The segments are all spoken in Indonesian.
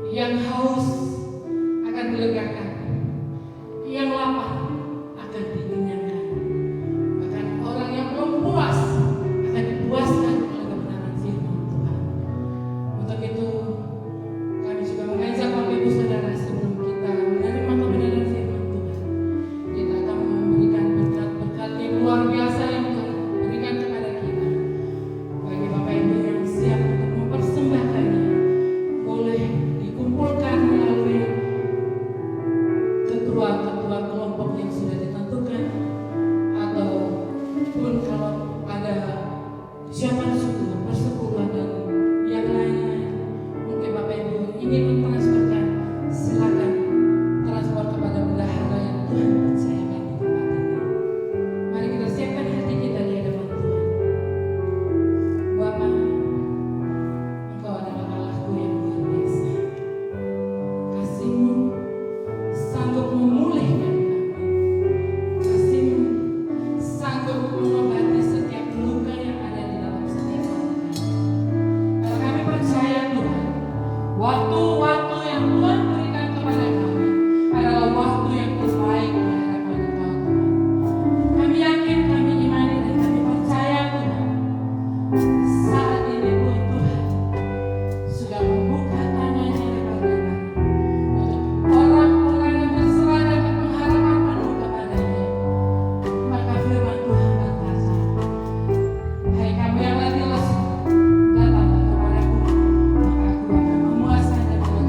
Yang haus akan dilegakan, yang lapar akan dikenyangkan, bahkan orang yang belum puas akan dipuaskan oleh kebenaran firman Tuhan. Untuk itu kami juga mengajak Bapak Ibu Saudara, sebelum kita menerima kebenaran firman Tuhan, kita akan memberikan berkat-berkat yang luar biasa yang Tuhan berikan kepada kita. Bagi Bapak Ibu yang siap untuk mempersembahkannya, boleh dikumpulkan melalui ketua-ketua kelompok yang sudah ditentukan, ataupun kalau ada siapa suku, persekutuan dan yang lain-lain, mungkin Bapak Ibu ingin mentransferkan, silakan transfer kepada bendahara yang Tuhan percayakan di tempat ini. Mari kita siapkan hati kita di hadapan Tuhan. Bapa, Engkau adalah Allahku yang luar biasa. Kasih-Mu sanggup memulihkan kami. Kasih-Mu sanggup mengobati setiap luka yang ada di dalam setiap hati kami. Karena kami percaya Tuhan, waktu-waktu yang Tuhan berikan kepada kami adalah waktu yang terbaik di hadapan Engkau Tuhan. Kami yakin, kami imani dan kami percaya Tuhan, saat ini pun Tuhan sudah membuka tangannya lebar-lebar untuk orang-orang yang berserah dan berpengharapan penuh kepadanya. Maka firman Tuhan berkata, hai kamu yang letih lesu, datanglah kepadaku, maka aku akan memuaskan dan melegakan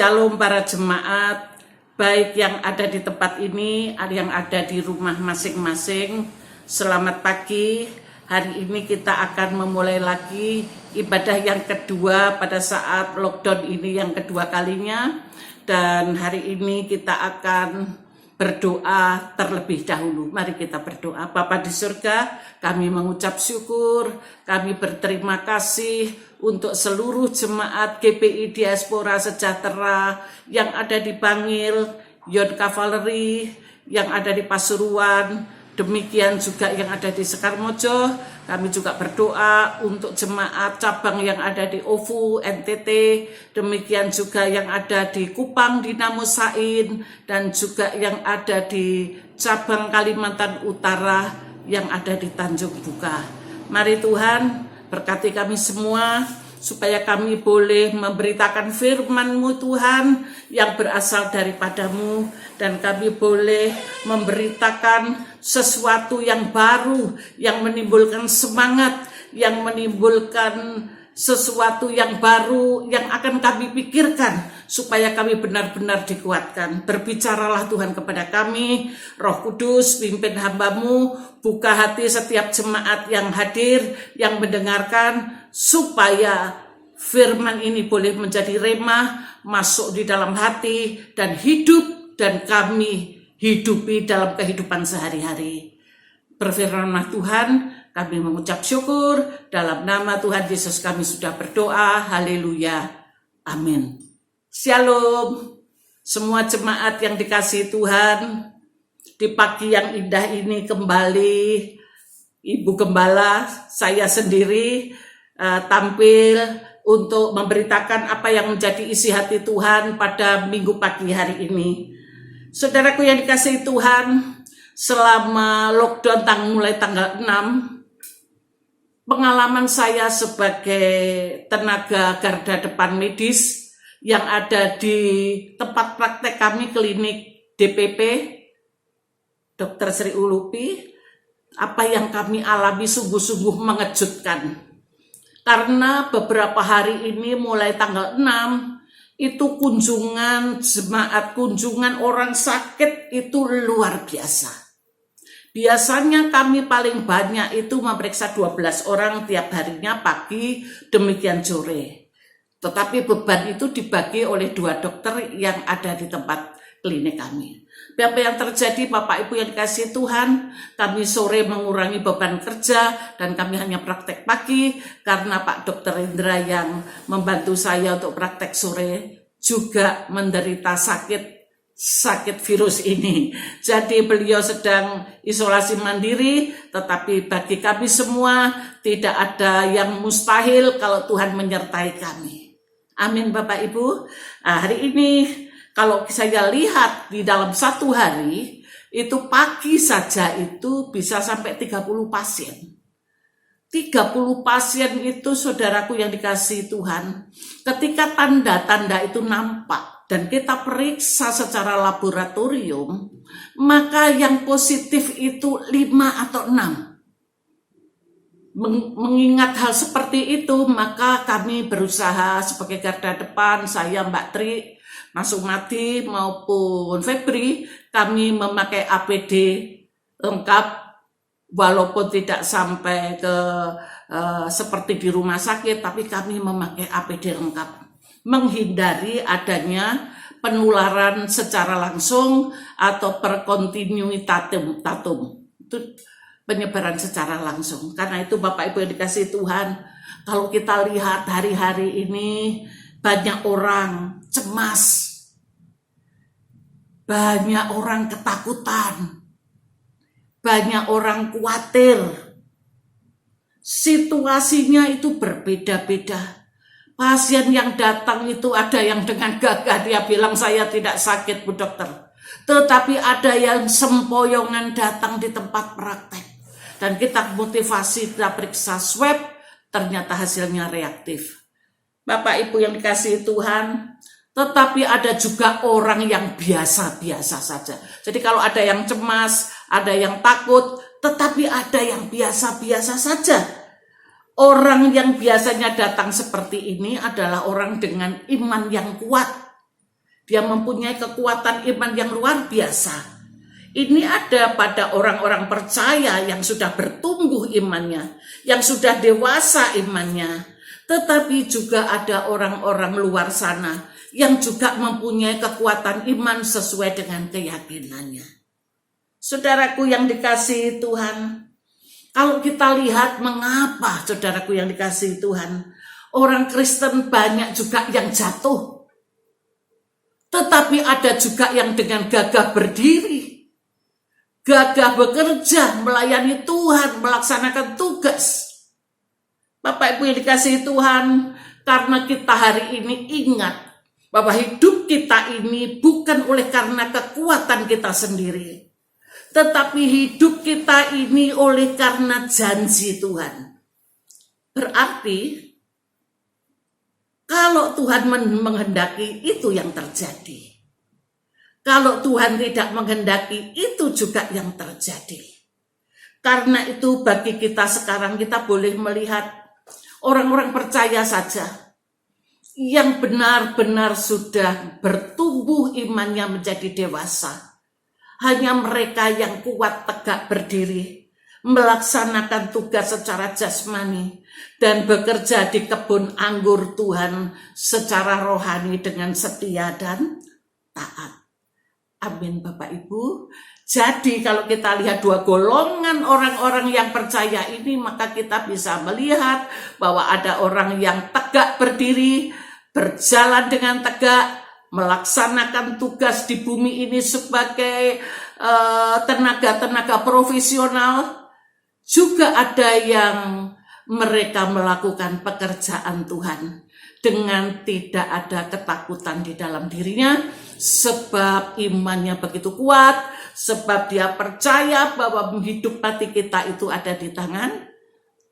Shalom para jemaat, baik yang ada di tempat ini, yang ada di rumah masing-masing. Selamat pagi. Hari ini kita akan memulai lagi ibadah yang kedua pada saat lockdown ini yang kedua kalinya. Dan hari ini kita akan berdoa terlebih dahulu. Mari kita berdoa. Bapa di surga, kami mengucap syukur, kami berterima kasih untuk seluruh jemaat GPI Diaspora Sejahtera yang ada di Bangil, Yon Cavalry, yang ada di Pasuruan, demikian juga yang ada di Sekarmojo. Kami juga berdoa untuk jemaat cabang yang ada di OVU, NTT, demikian juga yang ada di Kupang, Dinamo Sain, dan juga yang ada di cabang Kalimantan Utara yang ada di Tanjung Buka. Mari Tuhan, berkati kami semua, supaya kami boleh memberitakan firman-Mu Tuhan yang berasal daripadamu, dan kami boleh memberitakan sesuatu yang baru, yang menimbulkan semangat, yang menimbulkan sesuatu yang baru yang akan kami pikirkan, supaya kami benar-benar dikuatkan. Berbicaralah Tuhan kepada kami, Roh Kudus pimpin hamba-Mu, buka hati setiap jemaat yang hadir, yang mendengarkan, supaya firman ini boleh menjadi remah, masuk di dalam hati, dan hidup, dan kami hidupi dalam kehidupan sehari-hari. Berfirmanlah Tuhan, kami mengucap syukur, dalam nama Tuhan Yesus kami sudah berdoa, haleluya, amin. Shalom, semua jemaat yang dikasihi Tuhan, di pagi yang indah ini kembali Ibu Gembala, saya sendiri tampil untuk memberitakan apa yang menjadi isi hati Tuhan pada minggu pagi hari ini. Saudaraku yang dikasihi Tuhan, selama lockdown mulai tanggal 6, pengalaman saya sebagai tenaga garda depan medis yang ada di tempat praktek kami, klinik DPP, Dr. Sri Ulupi, apa yang kami alami sungguh-sungguh mengejutkan. Karena beberapa hari ini mulai tanggal 6, itu kunjungan jemaat, kunjungan orang sakit itu luar biasa. Biasanya kami paling banyak itu memeriksa 12 orang tiap harinya pagi, demikian sore. Tetapi beban itu dibagi oleh 2 dokter yang ada di tempat klinik kami. Apa yang terjadi Bapak Ibu yang dikasihi Tuhan, kami sore mengurangi beban kerja dan kami hanya praktek pagi karena Pak Dr. Indra yang membantu saya untuk praktek sore juga menderita sakit virus ini. Jadi beliau sedang isolasi mandiri, tetapi bagi kami semua tidak ada yang mustahil kalau Tuhan menyertai kami. Amin Bapak Ibu. Hari ini kalau saya lihat di dalam satu hari, itu pagi saja itu bisa sampai 30 pasien. 30 pasien itu saudaraku yang dikasihi Tuhan, ketika tanda-tanda itu nampak dan kita periksa secara laboratorium, maka yang positif itu 5 atau 6. Mengingat hal seperti itu, maka kami berusaha sebagai garda depan, saya Mbak Tri, Mas Umati maupun Febri, kami memakai APD lengkap walaupun tidak sampai ke seperti di rumah sakit, tapi kami memakai APD lengkap menghindari adanya penularan secara langsung atau perkontinuitatum itu penyebaran secara langsung. Karena itu Bapak Ibu yang dikasihi Tuhan, kalau kita lihat hari-hari ini banyak orang cemas, banyak orang ketakutan, banyak orang khawatir. Situasinya itu berbeda-beda. Pasien yang datang itu ada yang dengan gagah dia bilang saya tidak sakit Bu Dokter. Tetapi ada yang sempoyongan datang di tempat praktek. Dan kita motivasi, kita periksa swab, ternyata hasilnya reaktif. Bapak Ibu yang dikasihi Tuhan, tetapi ada juga orang yang biasa-biasa saja. Jadi kalau ada yang cemas, ada yang takut, tetapi ada yang biasa-biasa saja. Orang yang biasanya datang seperti ini adalah orang dengan iman yang kuat. Dia mempunyai kekuatan iman yang luar biasa. Ini ada pada orang-orang percaya yang sudah bertumbuh imannya, yang sudah dewasa imannya. Tetapi juga ada orang-orang luar sana yang juga mempunyai kekuatan iman sesuai dengan keyakinannya. Saudaraku yang dikasihi Tuhan, kalau kita lihat mengapa saudaraku yang dikasihi Tuhan, orang Kristen banyak juga yang jatuh. Tetapi ada juga yang dengan gagah berdiri, gagah bekerja, melayani Tuhan, melaksanakan tugas. Bapak Ibu yang dikasihi Tuhan, karena kita hari ini ingat bahwa hidup kita ini bukan oleh karena kekuatan kita sendiri, tetapi hidup kita ini oleh karena janji Tuhan. Berarti kalau Tuhan menghendaki, itu yang terjadi. Kalau Tuhan tidak menghendaki, itu juga yang terjadi. Karena itu bagi kita sekarang, kita boleh melihat orang-orang percaya saja yang benar-benar sudah bertumbuh imannya menjadi dewasa. Hanya mereka yang kuat tegak berdiri, melaksanakan tugas secara jasmani, dan bekerja di kebun anggur Tuhan secara rohani dengan setia dan taat. Amin Bapak Ibu. Jadi kalau kita lihat dua golongan orang-orang yang percaya ini, maka kita bisa melihat bahwa ada orang yang tegak berdiri, berjalan dengan tegak, melaksanakan tugas di bumi ini sebagai tenaga-tenaga profesional. Juga ada yang mereka melakukan pekerjaan Tuhan dengan tidak ada ketakutan di dalam dirinya, sebab imannya begitu kuat, sebab dia percaya bahwa hidup mati kita itu ada di tangan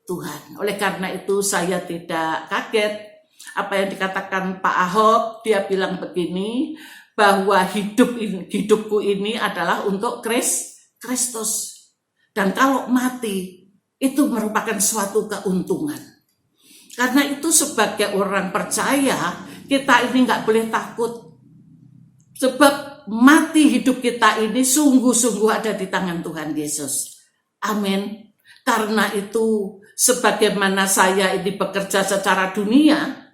Tuhan. Oleh karena itu saya tidak kaget apa yang dikatakan Pak Ahok. Dia bilang begini, bahwa hidupku ini adalah untuk Kristus. Dan kalau mati, itu merupakan suatu keuntungan. Karena itu sebagai orang percaya, kita ini nggak boleh takut. Sebab mati hidup kita ini sungguh-sungguh ada di tangan Tuhan Yesus. Amin. Karena itu, sebagaimana saya ini bekerja secara dunia,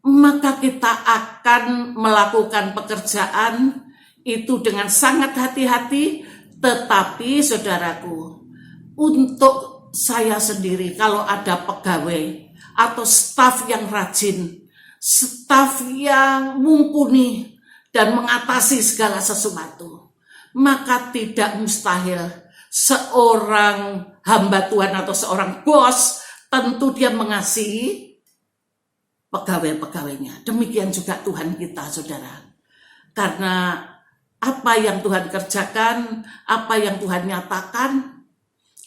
maka kita akan melakukan pekerjaan itu dengan sangat hati-hati. Tetapi saudaraku, untuk saya sendiri, kalau ada pegawai atau staf yang rajin, staf yang mumpuni dan mengatasi segala sesuatu, maka tidak mustahil seorang hamba Tuhan atau seorang bos tentu dia mengasihi pegawai-pegawainya. Demikian juga Tuhan kita, saudara. Karena apa yang Tuhan kerjakan, apa yang Tuhan nyatakan,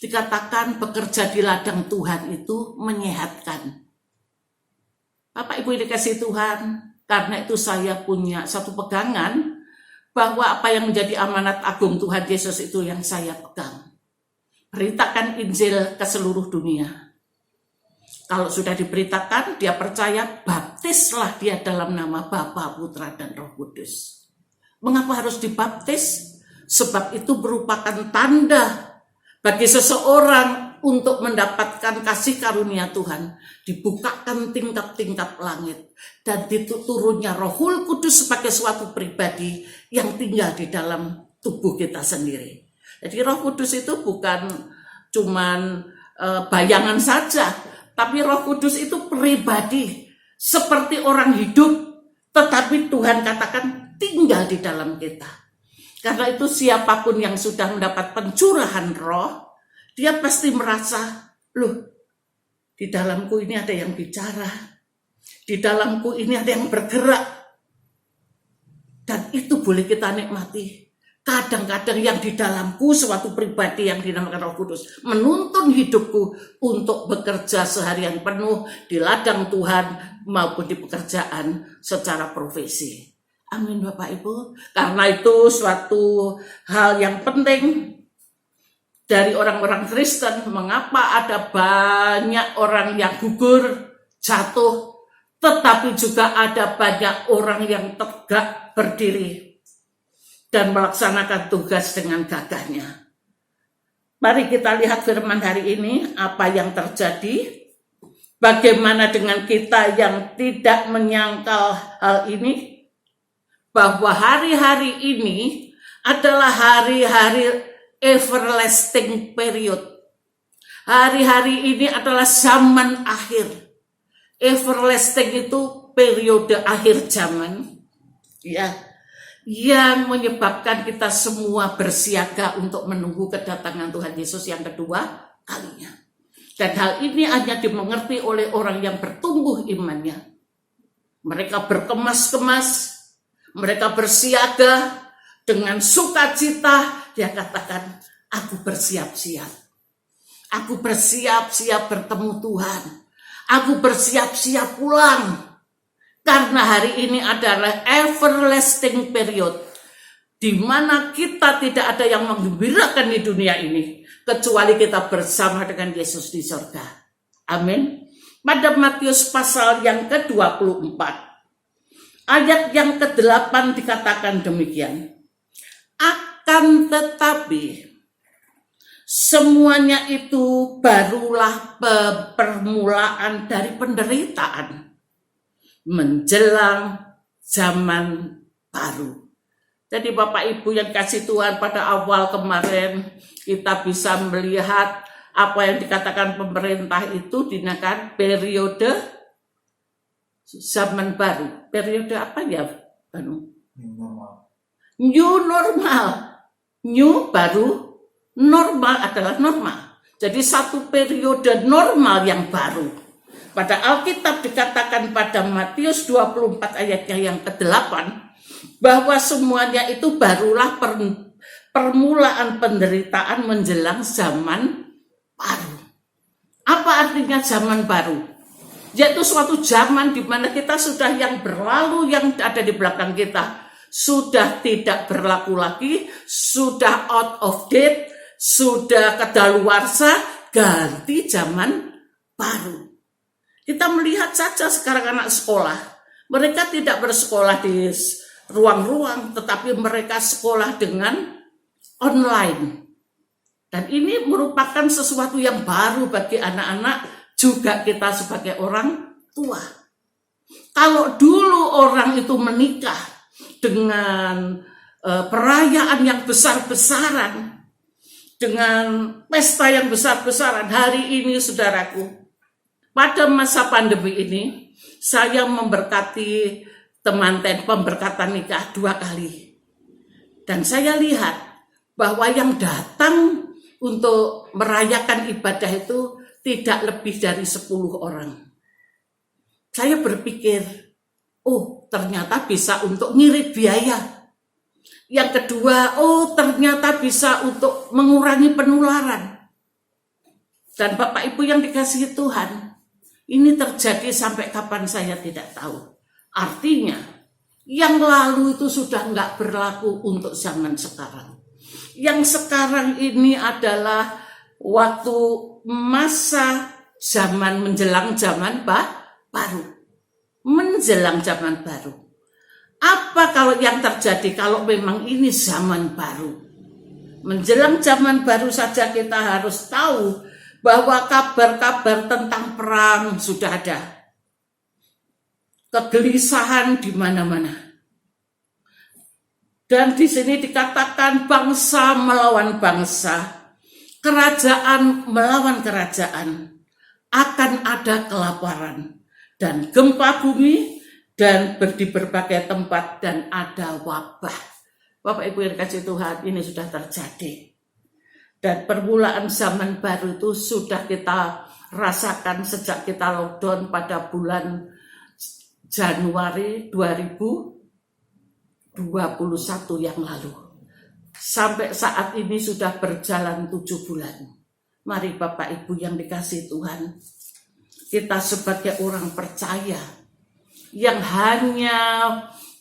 dikatakan bekerja di ladang Tuhan itu menyehatkan. Bapak Ibu yang dikasihi Tuhan, karena itu saya punya satu pegangan bahwa apa yang menjadi amanat agung Tuhan Yesus itu yang saya pegang. Beritakan Injil ke seluruh dunia. Kalau sudah diberitakan, dia percaya, baptislah dia dalam nama Bapa, Putra, dan Roh Kudus. Mengapa harus dibaptis? Sebab itu merupakan tanda bagi seseorang untuk mendapatkan kasih karunia Tuhan. Dibukakan tingkap-tingkap langit dan diturunnya Roh Kudus sebagai suatu pribadi yang tinggal di dalam tubuh kita sendiri. Jadi Roh Kudus itu bukan cuman bayangan saja, tapi Roh Kudus itu pribadi seperti orang hidup, tetapi Tuhan katakan tinggal di dalam kita. Karena itu siapapun yang sudah mendapat pencurahan roh, dia pasti merasa, loh, di dalamku ini ada yang bicara, di dalamku ini ada yang bergerak. Dan itu boleh kita nikmati. Kadang-kadang yang di dalamku suatu pribadi yang dinamakan Roh Kudus menuntun hidupku untuk bekerja seharian penuh di ladang Tuhan maupun di pekerjaan secara profesi. Amin Bapak Ibu. Karena itu suatu hal yang penting dari orang-orang Kristen. Mengapa ada banyak orang yang gugur, jatuh, tetapi juga ada banyak orang yang tegak berdiri dan melaksanakan tugas dengan gagahnya. Mari kita lihat firman hari ini, apa yang terjadi. Bagaimana dengan kita yang tidak menyangkal hal ini, bahwa hari-hari ini adalah hari-hari everlasting period. Hari-hari ini adalah zaman akhir. Everlasting itu periode akhir zaman, ya, yang menyebabkan kita semua bersiaga untuk menunggu kedatangan Tuhan Yesus yang kedua kalinya. Dan hal ini hanya dimengerti oleh orang yang bertumbuh imannya. Mereka berkemas-kemas, mereka bersiaga dengan sukacita. Dia katakan, aku bersiap-siap. Aku bersiap-siap bertemu Tuhan. Aku bersiap-siap pulang. Karena hari ini adalah everlasting period, di mana kita tidak ada yang menggembirakan di dunia ini, kecuali kita bersama dengan Yesus di surga. Amin. Pada Matius pasal yang ke-24, ayat yang ke-8 dikatakan demikian. Akan tetapi, semuanya itu barulah permulaan dari penderitaan menjelang zaman baru. Jadi Bapak Ibu yang kasih Tuhan, pada awal kemarin kita bisa melihat apa yang dikatakan pemerintah itu dinakan periode zaman baru. Periode apa ya? New normal. New baru, normal adalah normal. Jadi satu periode normal yang baru. Pada Alkitab dikatakan pada Matius 24 ayatnya yang ke-8, bahwa semuanya itu barulah permulaan penderitaan menjelang zaman baru. Apa artinya zaman baru? Yaitu suatu zaman di mana kita sudah yang berlalu, yang ada di belakang kita sudah tidak berlaku lagi, sudah out of date, sudah kadaluarsa, ganti zaman baru. Kita melihat saja sekarang anak sekolah, mereka tidak bersekolah di ruang-ruang, tetapi mereka sekolah dengan online. Dan ini merupakan sesuatu yang baru bagi anak-anak, juga kita sebagai orang tua. Kalau dulu orang itu menikah dengan perayaan yang besar-besaran, dengan pesta yang besar-besaran, hari ini saudaraku, pada masa pandemi ini, saya memberkati teman-teman pemberkatan nikah 2 kali. Dan saya lihat bahwa yang datang untuk merayakan ibadah itu tidak lebih dari 10 orang. Saya berpikir, oh ternyata bisa untuk ngirit biaya. Yang kedua, oh ternyata bisa untuk mengurangi penularan. Dan Bapak Ibu yang dikasihi Tuhan, ini terjadi sampai kapan saya tidak tahu. Artinya, yang lalu itu sudah nggak berlaku untuk zaman sekarang. Yang sekarang ini adalah waktu masa zaman menjelang zaman baru. Menjelang zaman baru. Apa kalau yang terjadi kalau memang ini zaman baru? Menjelang zaman baru saja kita harus tahu bahwa kabar-kabar tentang perang sudah ada. Kegelisahan di mana-mana. Dan di sini dikatakan bangsa melawan bangsa, kerajaan melawan kerajaan, akan ada kelaparan dan gempa bumi dan di berbagai tempat dan ada wabah. Bapak Ibu yang dikasihi Tuhan, ini sudah terjadi. Dan permulaan zaman baru itu sudah kita rasakan sejak kita lockdown pada bulan Januari 2021 yang lalu. Sampai saat ini sudah berjalan 7 bulan. Mari Bapak Ibu yang dikasihi Tuhan, kita sebagai orang percaya, yang hanya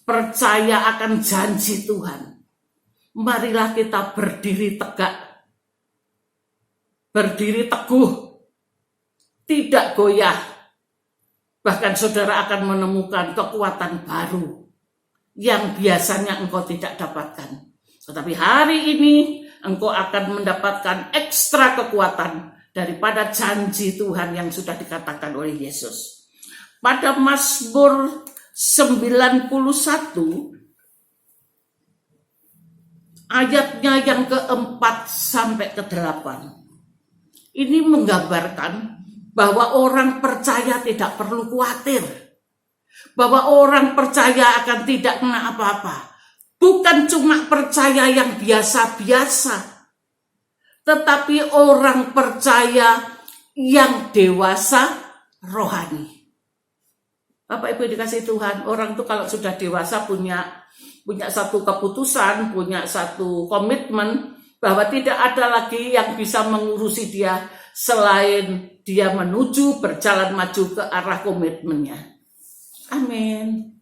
percaya akan janji Tuhan, marilah kita berdiri tegak, berdiri teguh, tidak goyah, Bahkan saudara akan menemukan kekuatan baru yang biasanya engkau tidak dapatkan. Tetapi hari ini engkau akan mendapatkan ekstra kekuatan daripada janji Tuhan yang sudah dikatakan oleh Yesus. Pada Mazmur 91 ayatnya yang keempat sampai ke-8. Ini menggambarkan bahwa orang percaya tidak perlu khawatir. Bahwa orang percaya akan tidak kena apa-apa. Bukan cuma percaya yang biasa-biasa. Tetapi orang percaya yang dewasa rohani. Bapak Ibu dikasih Tuhan, orang itu kalau sudah dewasa punya satu keputusan, punya satu komitmen bahwa tidak ada lagi yang bisa mengurusi dia selain dia berjalan maju ke arah komitmennya. Amin.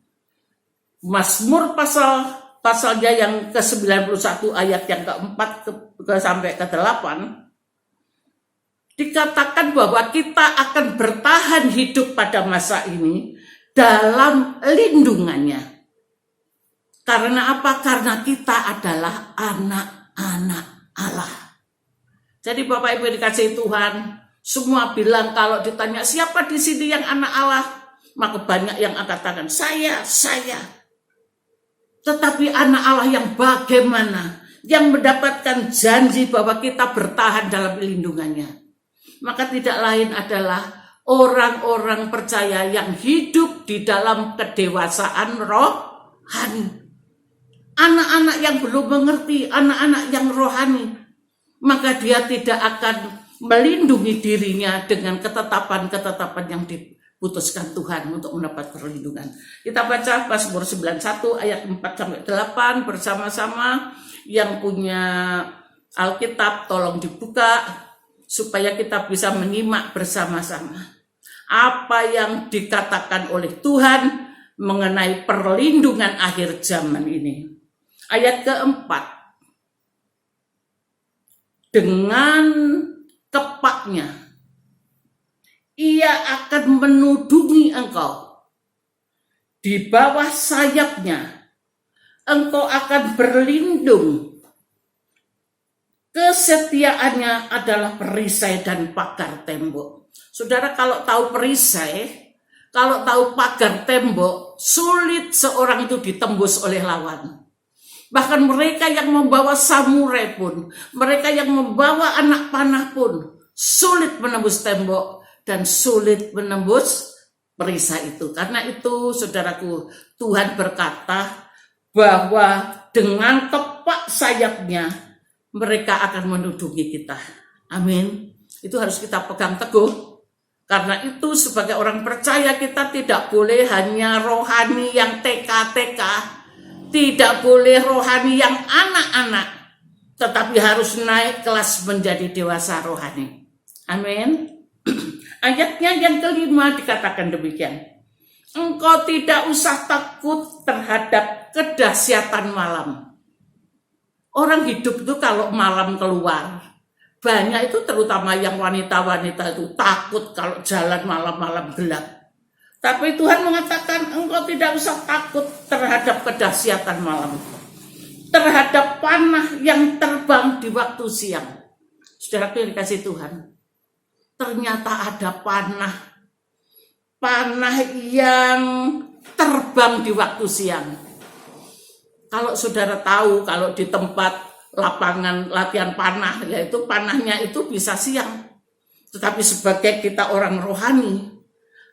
Mazmur pasalnya yang ke-91 ayat yang keempat sampai ke-8 dikatakan bahwa kita akan bertahan hidup pada masa ini dalam lindungannya. Karena apa? Karena kita adalah anak-anak Allah. Jadi Bapak Ibu dikasih Tuhan, semua bilang kalau ditanya siapa di sini yang anak Allah, maka banyak yang akan katakan saya. Tetapi anak Allah yang bagaimana? Yang mendapatkan janji bahwa kita bertahan dalam lindungannya. Maka tidak lain adalah orang-orang percaya yang hidup di dalam kedewasaan rohani. Anak-anak yang belum mengerti, anak-anak yang rohani, maka dia tidak akan melindungi dirinya dengan ketetapan-ketetapan yang diputuskan Tuhan untuk mendapat perlindungan. Kita baca Mazmur 91 ayat 4-8 bersama-sama. Yang punya Alkitab tolong dibuka supaya kita bisa menyimak bersama-sama apa yang dikatakan oleh Tuhan mengenai perlindungan akhir zaman ini. Ayat keempat, dengan kepaknya ia akan menudungi engkau, di bawah sayapnya engkau akan berlindung. Kesetiaannya adalah perisai dan pagar tembok. Saudara, kalau tahu perisai, kalau tahu pagar tembok, sulit seorang itu ditembus oleh lawan. Bahkan mereka yang membawa samurai pun, mereka yang membawa anak panah pun, sulit menembus tembok dan sulit menembus perisai itu. Karena itu, saudaraku, Tuhan berkata bahwa dengan kepak sayapnya mereka akan menudungi kita. Amin. Itu harus kita pegang teguh. Karena itu sebagai orang percaya kita tidak boleh hanya rohani yang TK-TK, tidak boleh rohani yang anak-anak, tetapi harus naik kelas menjadi dewasa rohani. Amin. Ayatnya yang kelima dikatakan demikian. Engkau tidak usah takut terhadap kedahsyatan malam. Orang hidup itu kalau malam keluar, banyak itu terutama yang wanita-wanita itu takut kalau jalan malam-malam gelap. Tapi Tuhan mengatakan engkau tidak usah takut terhadap kedahsyatan malam. Terhadap panah yang terbang di waktu siang. Saudara yang dikasih Tuhan. Ternyata ada panah yang terbang di waktu siang. Kalau saudara tahu, kalau di tempat lapangan latihan panah, yaitu panahnya itu bisa siang. Tetapi sebagai kita orang rohani,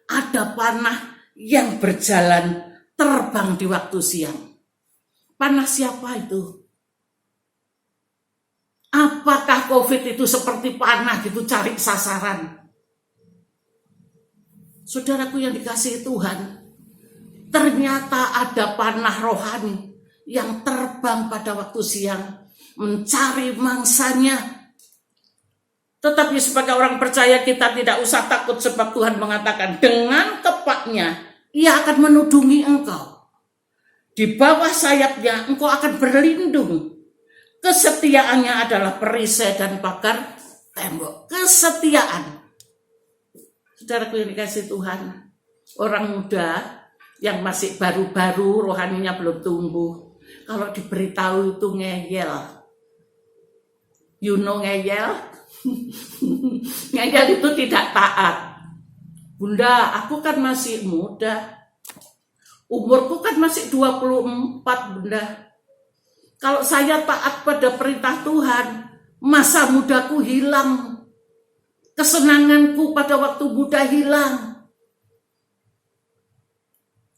ada panah yang berjalan terbang di waktu siang. Panah siapa itu? Apakah COVID itu seperti panah gitu cari sasaran? Saudaraku yang dikasihi Tuhan, ternyata ada panah rohani yang terbang pada waktu siang mencari mangsanya. Tetapi sebagai orang percaya kita tidak usah takut sebab Tuhan mengatakan dengan kepaknya ia akan menudungi engkau. Di bawah sayapnya engkau akan berlindung. Kesetiaannya adalah perisai dan pagar tembok. Kesetiaan. Saudaraku yang dikasihi Tuhan, orang muda yang masih baru-baru rohaninya belum tumbuh, kalau diberitahu itu ngeyel. You know ngeyel? Ngeyel itu tidak taat. Bunda, aku kan masih muda. Umurku kan masih 24, Bunda. Kalau saya taat pada perintah Tuhan, masa mudaku hilang. Kesenanganku pada waktu muda hilang.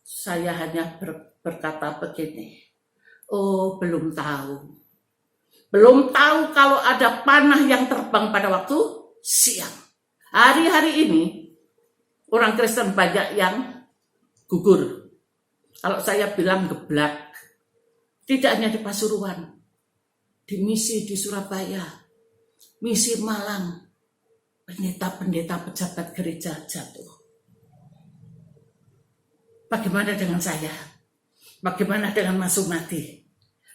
Saya hanya berkata begini, oh belum tahu. Belum tahu kalau ada panah yang terbang pada waktu siang. Hari-hari ini, orang Kristen banyak yang gugur. Kalau saya bilang geblak, tidak hanya di Pasuruan, di misi di Surabaya, misi Malang, pendeta-pendeta pejabat gereja jatuh. Bagaimana dengan saya? Bagaimana dengan Mas Sumati?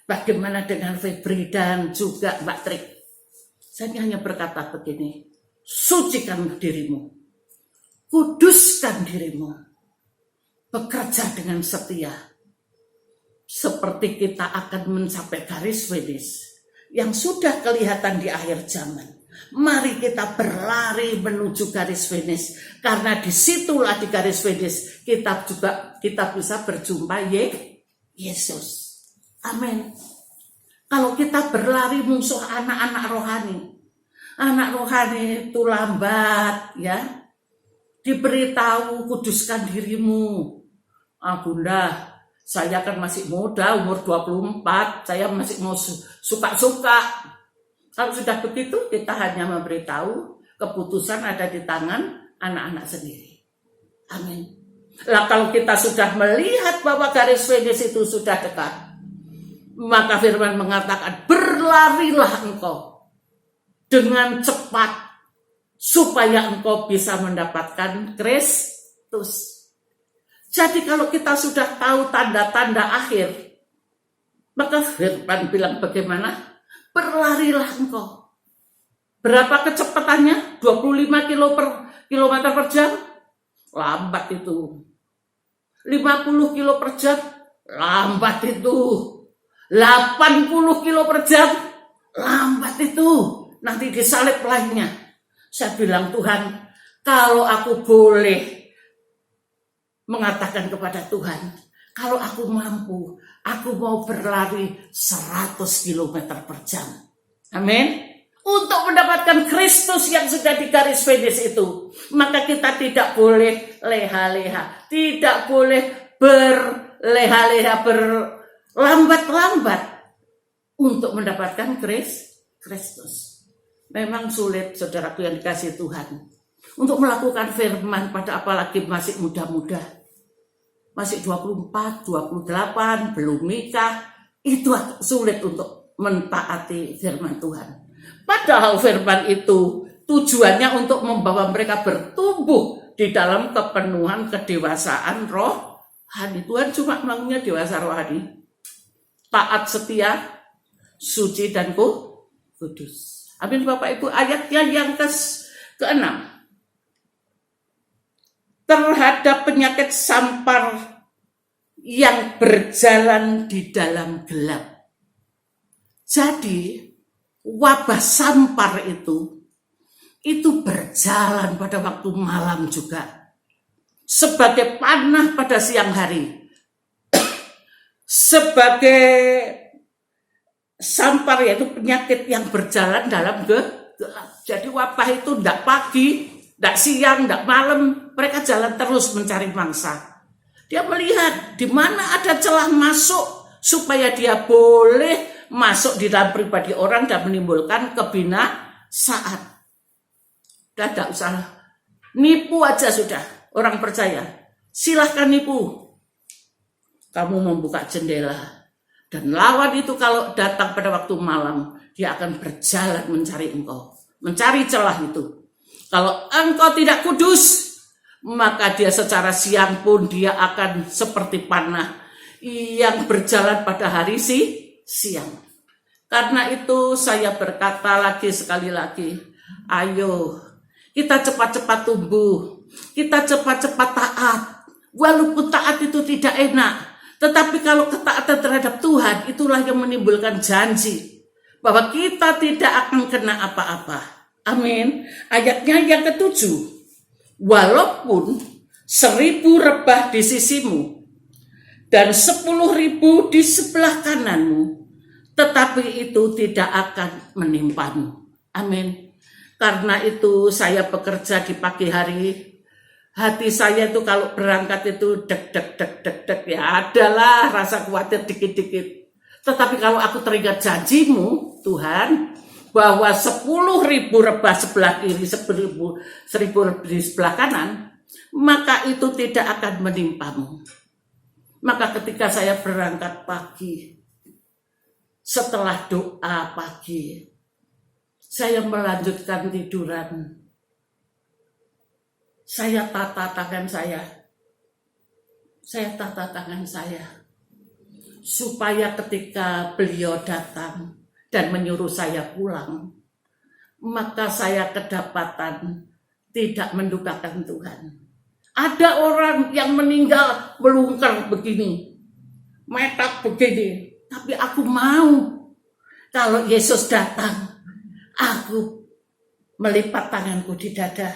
Bagaimana dengan Febri dan juga Mbak Trik? Saya hanya berkata begini, sucikan dirimu, kuduskan dirimu, bekerja dengan setia, seperti kita akan mencapai garis finish yang sudah kelihatan di akhir zaman. Mari kita berlari menuju garis finish, karena disitulah di garis finish kita bisa berjumpa Yesus. Amin. Kalau kita berlari musuh anak-anak rohani, anak rohani itu lambat ya. Diberitahu kuduskan dirimu. Bunda, saya kan masih muda, umur 24, saya masih mau suka-suka. Kalau sudah begitu, kita hanya memberitahu keputusan ada di tangan anak-anak sendiri. Amin. Lah kalau kita sudah melihat bahwa garis finish itu sudah dekat, maka firman mengatakan, berlarilah engkau dengan cepat supaya engkau bisa mendapatkan Kristus. Jadi kalau kita sudah tahu tanda-tanda akhir, maka firman bilang bagaimana? Berlarilah engkau. Berapa kecepatannya? 25 kilometer per jam? Lambat itu. 50 kilo per jam? Lambat itu. 80 kilo per jam? Lambat itu. Nanti disalib lainnya. Saya bilang, Tuhan, kalau aku boleh mengatakan kepada Tuhan, kalau aku mampu, aku mau berlari 100 km per jam. Amin. Untuk mendapatkan Kristus yang sudah di garis finish itu, maka kita tidak boleh leha-leha, tidak boleh berleha-leha, berlambat-lambat untuk mendapatkan Kristus. Memang sulit, saudaraku yang dikasihi Tuhan, untuk melakukan firman pada apalagi masih muda-muda. Masih 24, 28, belum nikah. Itu sulit untuk mentaati firman Tuhan. Padahal firman itu tujuannya untuk membawa mereka bertumbuh di dalam kepenuhan kedewasaan rohani. Tuhan cuma maunya dewasa rohani. Taat, setia, suci dan kudus. Amin Bapak Ibu. Ayatnya yang ke-6. Terhadap penyakit sampar yang berjalan di dalam gelap. Jadi wabah sampar itu berjalan pada waktu malam juga. Sebagai panah pada siang hari. Sebagai sampar, yaitu penyakit yang berjalan dalam gelap. Jadi wabah itu tidak pagi, tidak siang, tidak malam. Mereka jalan terus mencari mangsa. Dia melihat di mana ada celah masuk supaya dia boleh masuk di dalam pribadi orang dan menimbulkan kebinasaan. Dan tidak usah nipu aja sudah. Orang percaya, silahkan nipu. Kamu membuka jendela dan lawan itu kalau datang pada waktu malam, dia akan berjalan mencari engkau, mencari celah itu. Kalau engkau tidak kudus, maka dia secara siang pun dia akan seperti panah yang berjalan pada hari siang. Karena itu saya berkata lagi sekali lagi, ayo kita cepat-cepat tumbuh, kita cepat-cepat taat, Walaupun taat itu tidak enak, tetapi kalau ketaatan terhadap Tuhan, itulah yang menimbulkan janji bahwa kita tidak akan kena apa-apa. Amin. Ayatnya yang ke-7. Walaupun 1.000 rebah di sisimu dan 10.000 di sebelah kananmu, tetapi itu tidak akan menimpamu. Amin. Karena itu saya bekerja di pagi hari. Hati saya itu kalau berangkat itu dek ya, adalah rasa khawatir dikit-dikit. Tetapi kalau aku teringat janjimu Tuhan, bahwa 10.000 rebah sebelah kiri, 1.000 di sebelah kanan, maka itu tidak akan menimpamu. Maka ketika saya berangkat pagi, setelah doa pagi, saya melanjutkan tiduran. Saya tata tangan saya. Supaya ketika beliau datang dan menyuruh saya pulang, maka saya kedapatan tidak mendukakan Tuhan. Ada orang yang meninggal melungker begini, metak begini, tapi aku mau kalau Yesus datang, aku melipat tanganku di dada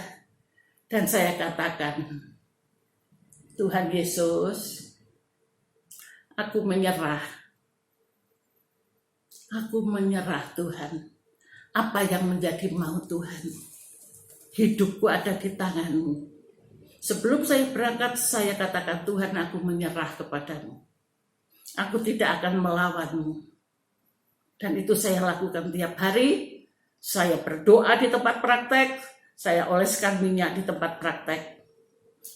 dan saya katakan, Tuhan Yesus, aku menyerah. Aku menyerah Tuhan. Apa yang menjadi mau Tuhan? Hidupku ada di tangan-Mu. Sebelum saya berangkat, saya katakan, Tuhan, aku menyerah kepadamu. Aku tidak akan melawan-Mu. Dan itu saya lakukan tiap hari. Saya berdoa di tempat praktek. Saya oleskan minyak di tempat praktek.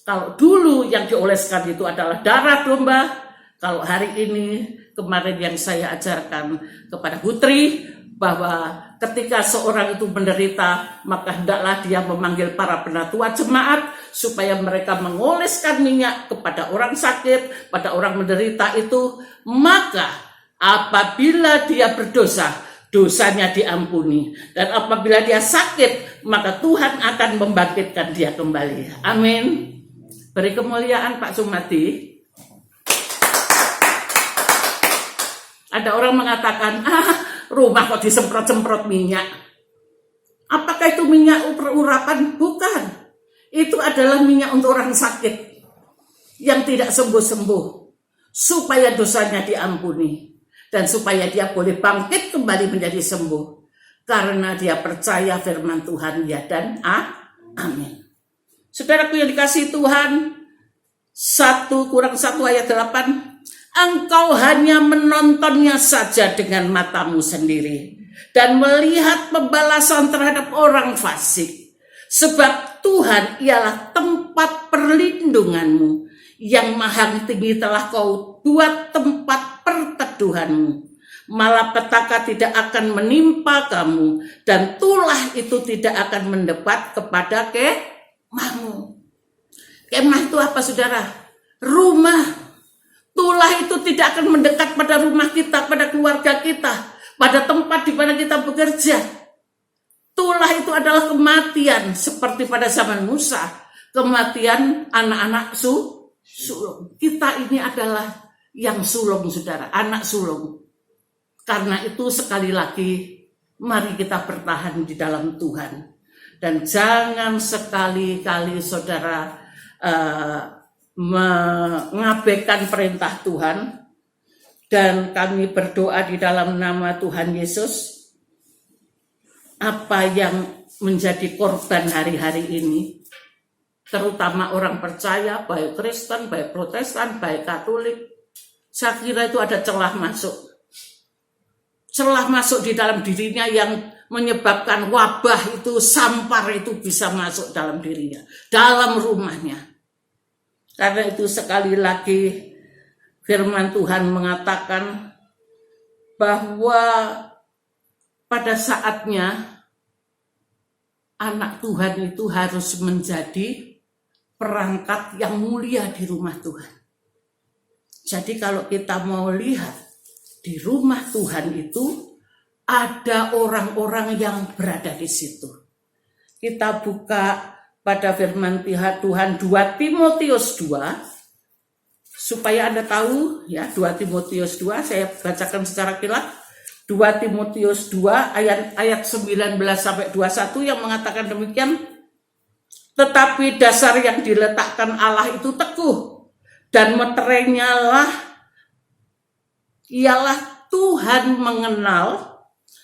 Kalau dulu yang dioleskan itu adalah darah domba, kalau hari ini, kemarin yang saya ajarkan kepada Putri, bahwa ketika seorang itu menderita, maka hendaklah dia memanggil para penatua jemaat, supaya mereka mengoleskan minyak kepada orang sakit, pada orang menderita itu, maka apabila dia berdosa, dosanya diampuni. Dan apabila dia sakit, maka Tuhan akan membangkitkan dia kembali. Amin. Beri kemuliaan Pak Sumadi. Ada orang mengatakan, rumah kok disemprot-semprot minyak. Apakah itu minyak urapan? Bukan. Itu adalah minyak untuk orang sakit yang tidak sembuh-sembuh, supaya dosanya diampuni dan supaya dia boleh bangkit kembali menjadi sembuh karena dia percaya firman Tuhan, ya dan amin. Saudaraku yang dikasihi Tuhan, 1:1 ayat 8, engkau hanya menontonnya saja dengan matamu sendiri dan melihat pembalasan terhadap orang fasik. Sebab Tuhan ialah tempat perlindunganmu, yang maha tinggi telah kau buat tempat perteduhanmu. Malapetaka tidak akan menimpa kamu, dan tulah itu tidak akan mendebat kepada kemahmu. Kemah itu apa, saudara? Rumah. Tulah itu tidak akan mendekat pada rumah kita, pada keluarga kita, pada tempat di mana kita bekerja. Tulah itu adalah kematian, seperti pada zaman Musa, kematian anak-anak sulung. Kita ini adalah yang sulung, saudara, anak sulung. Karena itu sekali lagi, mari kita bertahan di dalam Tuhan. Dan jangan sekali-kali saudara mengabaikan perintah Tuhan. Dan kami berdoa di dalam nama Tuhan Yesus, apa yang menjadi korban hari-hari ini, terutama orang percaya, baik Kristen, baik Protestan, baik Katolik, saya kira itu ada celah masuk di dalam dirinya yang menyebabkan wabah itu, sampar itu bisa masuk dalam dirinya, dalam rumahnya. Karena itu sekali lagi firman Tuhan mengatakan bahwa pada saatnya anak Tuhan itu harus menjadi perangkat yang mulia di rumah Tuhan. Jadi kalau kita mau lihat di rumah Tuhan itu ada orang-orang yang berada di situ. Kita buka pada firman Tuhan 2 Timotius 2 supaya Anda tahu ya, 2 Timotius 2 saya bacakan secara kilat. 2 Timotius 2 ayat 19 sampai 21 yang mengatakan demikian. Tetapi dasar yang diletakkan Allah itu teguh, dan meterainya ialah Tuhan mengenal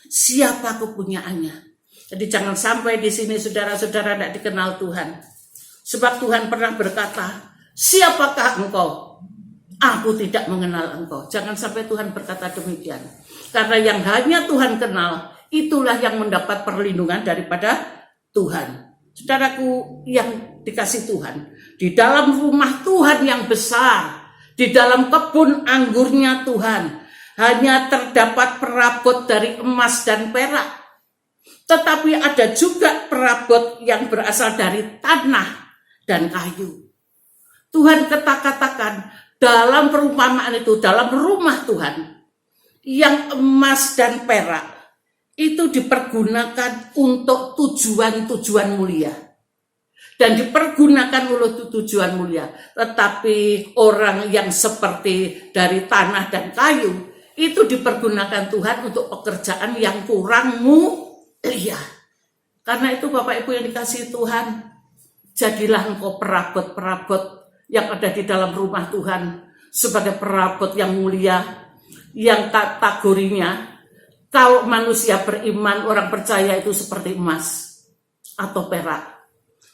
siapa kepunyaannya. Jadi jangan sampai di sini saudara-saudara tidak dikenal Tuhan. Sebab Tuhan pernah berkata, siapakah engkau? Aku tidak mengenal engkau. Jangan sampai Tuhan berkata demikian. Karena yang hanya Tuhan kenal, itulah yang mendapat perlindungan daripada Tuhan. Saudaraku yang dikasih Tuhan, di dalam rumah Tuhan yang besar, di dalam kebun anggurnya Tuhan, hanya terdapat perabot dari emas dan perak. Tetapi ada juga perabot yang berasal dari tanah dan kayu. Tuhan katakan dalam perumpamaan itu, dalam rumah Tuhan, yang emas dan perak itu dipergunakan untuk tujuan-tujuan mulia. Dan dipergunakan untuk tujuan mulia. Tetapi orang yang seperti dari tanah dan kayu, itu dipergunakan Tuhan untuk pekerjaan yang kurang mulia. Karena itu Bapak Ibu yang dikasihi Tuhan, jadilah engkau perabot-perabot yang ada di dalam rumah Tuhan sebagai perabot yang mulia, yang kategorinya kalau manusia beriman, orang percaya itu seperti emas atau perak.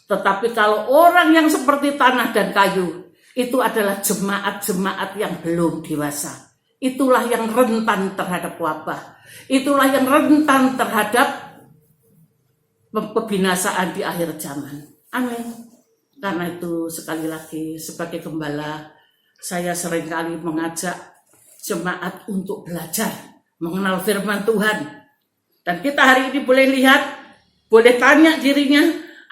Tetapi kalau orang yang seperti tanah dan kayu, itu adalah jemaat-jemaat yang belum dewasa. Itulah yang rentan terhadap wabah. Itulah yang rentan terhadap kebinasaan di akhir zaman. Amin. Karena itu sekali lagi sebagai gembala, saya seringkali mengajak jemaat untuk belajar mengenal firman Tuhan. Dan kita hari ini boleh lihat, boleh tanya dirinya,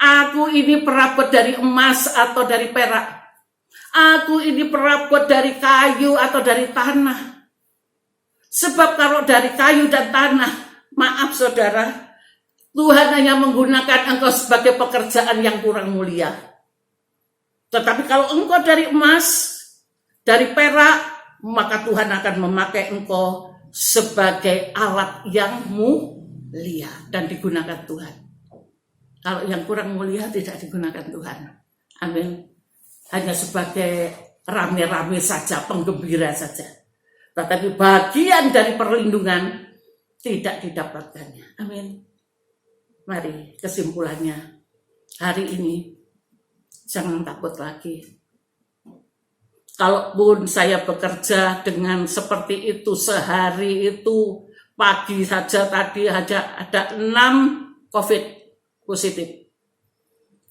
aku ini perabot dari emas atau dari perak? Aku ini perabot dari kayu atau dari tanah? Sebab kalau dari kayu dan tanah, maaf saudara, Tuhan hanya menggunakan engkau sebagai pekerjaan yang kurang mulia. Tetapi kalau engkau dari emas, dari perak, maka Tuhan akan memakai engkau sebagai alat yang mulia dan digunakan Tuhan. Kalau yang kurang mulia tidak digunakan Tuhan. Amin. Hanya sebagai rame-rame saja, penggembira saja. Tetapi bagian dari perlindungan tidak didapatkannya. Amin. Mari kesimpulannya, hari ini jangan takut lagi. Kalaupun saya bekerja dengan seperti itu sehari itu, pagi saja tadi ada 6 COVID positif.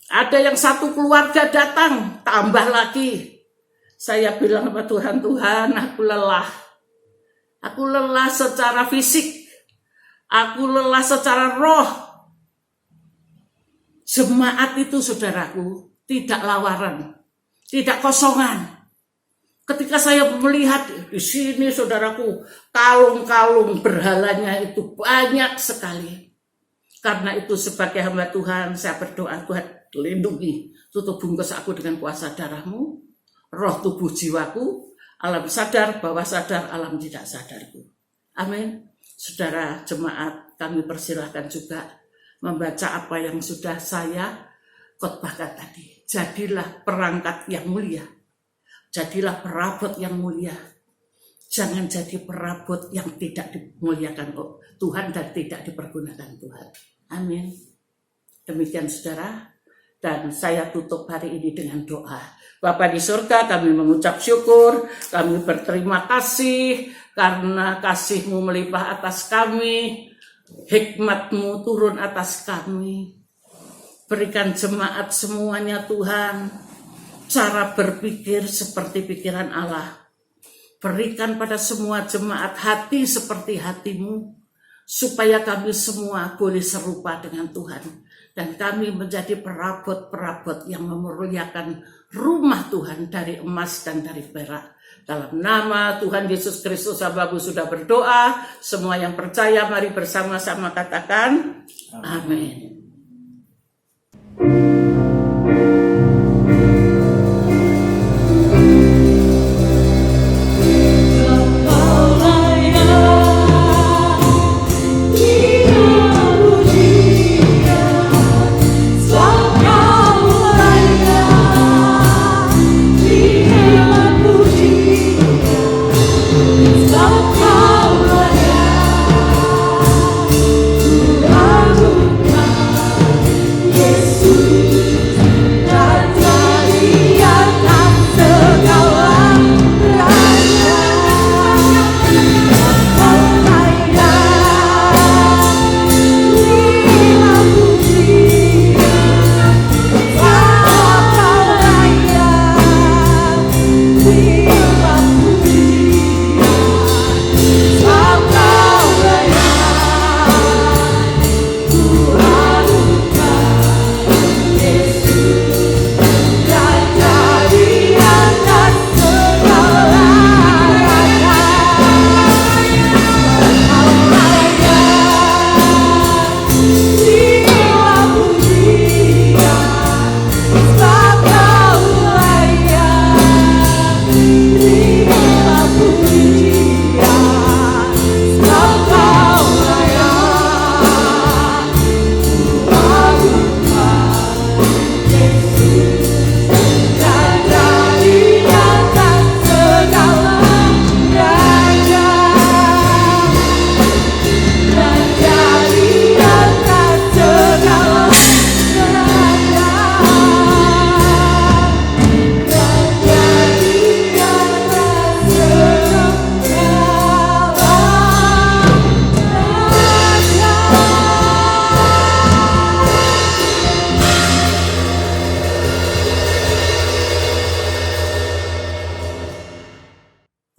Ada yang 1 keluarga datang, tambah lagi. Saya bilang sama Tuhan, Tuhan aku lelah. Aku lelah secara fisik. Aku lelah secara roh. Jemaat itu saudaraku tidak lawaran, tidak kosongan. Ketika saya melihat di sini saudaraku, kalung-kalung berhalanya itu banyak sekali. Karena itu sebagai hamba Tuhan, saya berdoa, Tuhan lindungi, tutup bungkus aku dengan kuasa darah-Mu, roh tubuh jiwaku, alam sadar, bawah sadar, alam tidak sadarku. Amin. Saudara jemaat, kami persilahkan juga membaca apa yang sudah saya khotbahkan tadi. Jadilah perangkat yang mulia. Jadilah perabot yang mulia. Jangan jadi perabot yang tidak dimuliakan Tuhan dan tidak dipergunakan Tuhan. Amin. Demikian saudara. Dan saya tutup hari ini dengan doa. Bapa di surga, kami mengucap syukur. Kami berterima kasih karena kasih-Mu melimpah atas kami. Hikmat-Mu turun atas kami. Berikan jemaat semuanya Tuhan cara berpikir seperti pikiran Allah. Berikan pada semua jemaat hati seperti hati-Mu, supaya kami semua boleh serupa dengan Tuhan. Dan kami menjadi perabot-perabot yang memuliakan rumah Tuhan dari emas dan dari perak. Dalam nama Tuhan Yesus Kristus, Bapak sudah berdoa. Semua yang percaya mari bersama-sama katakan amin.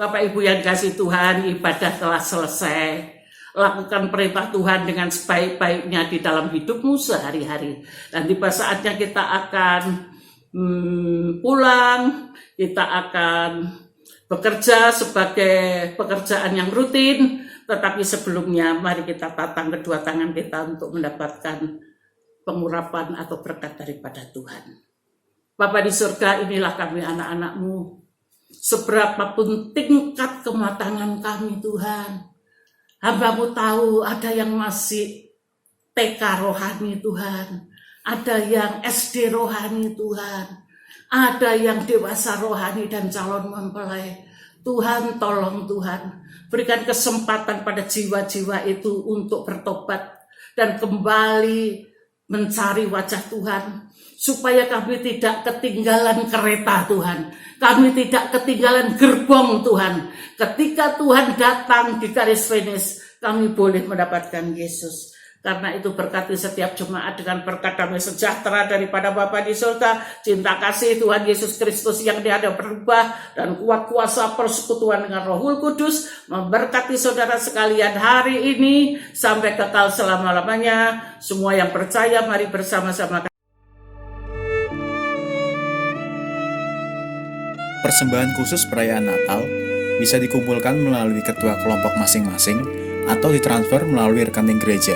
Bapak Ibu yang kasih Tuhan, ibadah telah selesai. Lakukan perintah Tuhan dengan sebaik-baiknya di dalam hidupmu sehari-hari. Dan tiba saatnya kita akan pulang, kita akan bekerja sebagai pekerjaan yang rutin. Tetapi sebelumnya mari kita tatang kedua tangan kita untuk mendapatkan pengurapan atau berkat daripada Tuhan. Bapa di surga, inilah kami anak-anak-Mu. Seberapapun tingkat kematangan kami Tuhan, hamba-Mu tahu ada yang masih TK rohani Tuhan, ada yang SD rohani Tuhan, ada yang dewasa rohani dan calon mempelai. Tuhan tolong Tuhan, berikan kesempatan pada jiwa-jiwa itu untuk bertobat dan kembali mencari wajah Tuhan, supaya kami tidak ketinggalan kereta Tuhan, kami tidak ketinggalan gerbong Tuhan. Ketika Tuhan datang di garis finish, kami boleh mendapatkan Yesus. Karena itu berkati setiap jemaat dengan berkat damai sejahtera daripada Bapa di surga, cinta kasih Tuhan Yesus Kristus yang tiada berubah, dan kuat kuasa persekutuan dengan Roh Kudus memberkati saudara sekalian hari ini sampai kekal selama-lamanya. Semua yang percaya mari bersama-sama. Persembahan khusus perayaan Natal bisa dikumpulkan melalui ketua kelompok masing-masing atau ditransfer melalui rekening gereja.